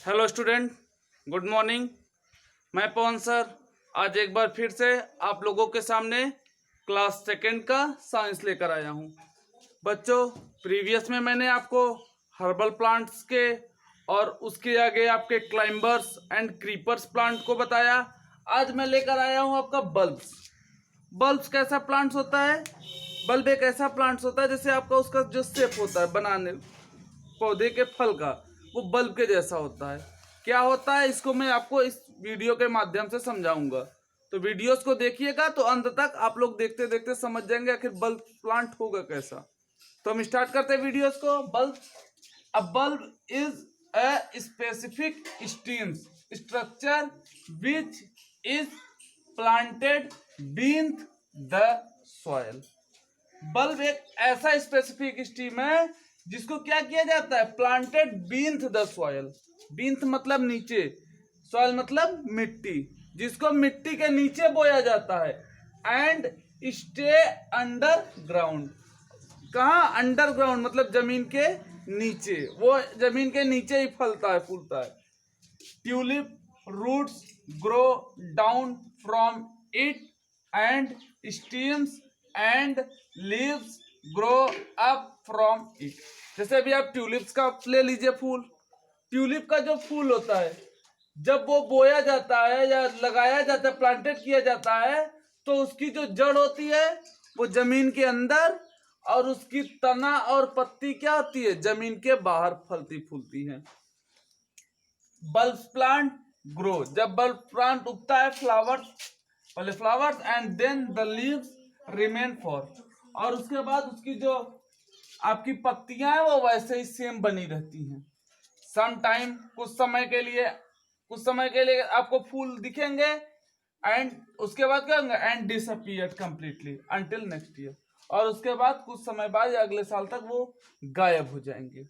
Hello student, good morning. मैं पवन sir आज एक बार फिर से आप लोगों के सामने क्लास सेकेंड का साइंस लेकर आया हूं। बच्चों, प्रीवियस में मैंने आपको हर्बल प्लांट्स के और उसके आगे आपके क्लाइंबर्स एंड क्रीपर्स प्लांट को बताया। आज मैं लेकर आया हूं आपका बल्ब्स। बल्ब्स कैसा प्लांट्स होता है? बल्ब एक ऐसा प्लांट्स होता है जैसे आपका उसका जो शेप होता है बनाने पौधे के फल का, वो बल्ब के जैसा होता है। क्या होता है इसको मैं आपको इस वीडियो के माध्यम से समझाऊंगा, तो वीडियोस को देखिएगा तो अंत तक आप लोग देखते देखते समझ जाएंगे आखिर बल्ब प्लांट होगा कैसा। तो हम स्टार्ट करते हैं वीडियोस को। Bulb is a specific stem structure which is planted beneath the soil. Bulb एक ऐसा स्पेसिफिक स्टीम है जिसको क्या किया जाता है? Planted beneath the soil. Beneath मतलब नीचे, सॉइल मतलब मिट्टी, जिसको मिट्टी के नीचे बोया जाता है। And stay under ground. कहाँ? अंडरग्राउंड मतलब जमीन के नीचे, वो जमीन के नीचे ही फलता है फूलता है। Tulip roots grow down from it and stems and leaves grow up from it. जैसे अभी आप ट्यूलिप्स का ले लीजिए फूल। ट्यूलिप का जो फूल होता है, जब वो बोया जाता है या लगाया जाता है, प्लांटेड किया जाता है, तो उसकी जो जड़ होती है वो जमीन के अंदर, और उसकी तना और पत्ती क्या होती है? जमीन के बाहर फलती फूलती है। बल्ब प्लांट ग्रो, जब बल्ब प्लांट उगता है, फ्लावर्स, पहले flowers and then the leaves remain for, और उसके बाद उसकी जो आपकी पत्तियां हैं वो वैसे ही सेम बनी रहती हैं। सम टाइम, कुछ समय के लिए आपको फूल दिखेंगे, एंड उसके बाद क्या होंगे? And disappear completely until next year, और उसके बाद कुछ समय बाद या अगले साल तक वो गायब हो जाएंगे।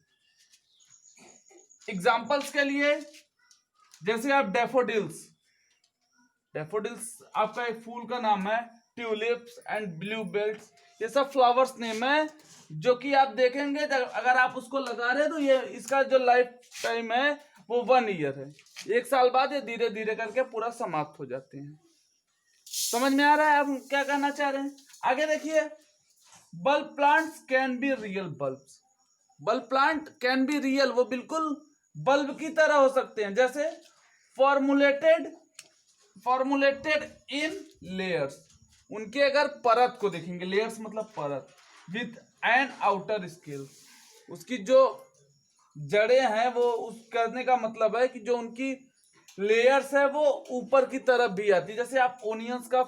एग्जाम्पल्स के लिए जैसे आप डेफोडिल्स आपका एक फूल का नाम है। ट्यूलिप्स एंड ब्लूबेल्स, ये सब फ्लावर्स नेम है, जो कि आप देखेंगे अगर आप उसको लगा रहे हैं तो ये इसका जो लाइफ टाइम है वो 1 ईयर है। 1 साल बाद ये धीरे धीरे करके पूरा समाप्त हो जाते हैं। समझ में आ रहा है आप क्या कहना चाह रहे हैं? आगे देखिए, bulb plants can be real bulbs. Bulb plant can be real, वो बिल्कुल बल्ब की तरह हो सकते हैं। जैसे फॉर्मुलेटेड इन लेयर्स, उनके अगर परत को देखेंगे, लेयर्स मतलब परत, विथ एन आउटर स्केल, उसकी जो जड़ें हैं वो उस करने का मतलब है कि जो उनकी लेयर्स है वो ऊपर की तरफ भी आती है। जैसे आप ओनियंस का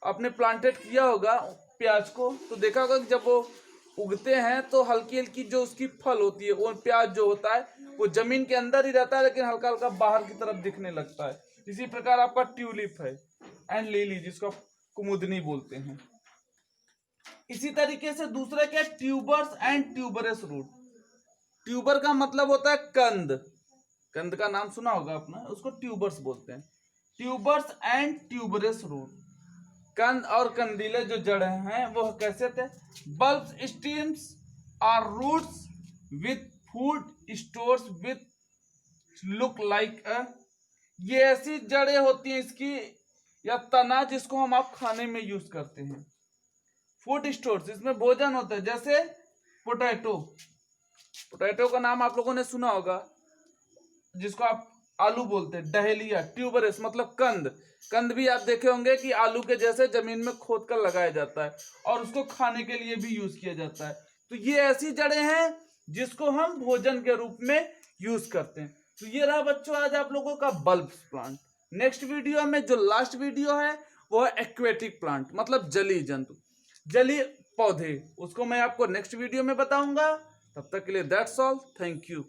आपने प्लांटेड किया होगा, प्याज को, तो देखा होगा कि जब वो उगते हैं तो हल्की हल्की जो उसकी फल होती है, वो प्याज जो होता है वो जमीन के अंदर ही रहता है, लेकिन हल्का हल्का बाहर की तरफ दिखने लगता है। इसी प्रकार आपका ट्यूलिप है एंड लिली, जिसको कुमुदनी बोलते हैं। इसी तरीके से दूसरा क्या? Tubers and tuberous root. Tuber का मतलब होता है कंद, कंद का नाम सुना होगा आपने, उसको ट्यूबर्स बोलते हैं। ट्यूबर्स एंड ट्यूबरस रूट, कंद और कंदीले जो जड़ हैं वो कैसे थे? Bulb stems are roots with food stores with look like a, ये ऐसी जड़ें होती हैं इसकी या तना जिसको हम आप खाने में यूज करते हैं। फूड स्टोर्स, इसमें भोजन होता है। जैसे पोटैटो का नाम आप लोगों ने सुना होगा, जिसको आप आलू बोलते हैं। डहेलिया, ट्यूबरस मतलब कंद भी आप देखे होंगे कि आलू के जैसे जमीन में खोद कर लगाया जाता है और उसको खाने के लिए भी यूज किया जाता है। तो ये ऐसी जड़ें हैं जिसको हम भोजन के रूप में यूज करते हैं। तो ये रहा बच्चों आज आप लोगों का बल्ब प्लांट। नेक्स्ट वीडियो में जो लास्ट वीडियो है वो है एक्वेटिक प्लांट, मतलब जलीय जंतु, जलीय पौधे, उसको मैं आपको नेक्स्ट वीडियो में बताऊंगा। तब तक के लिए दैट्स ऑल, थैंक यू।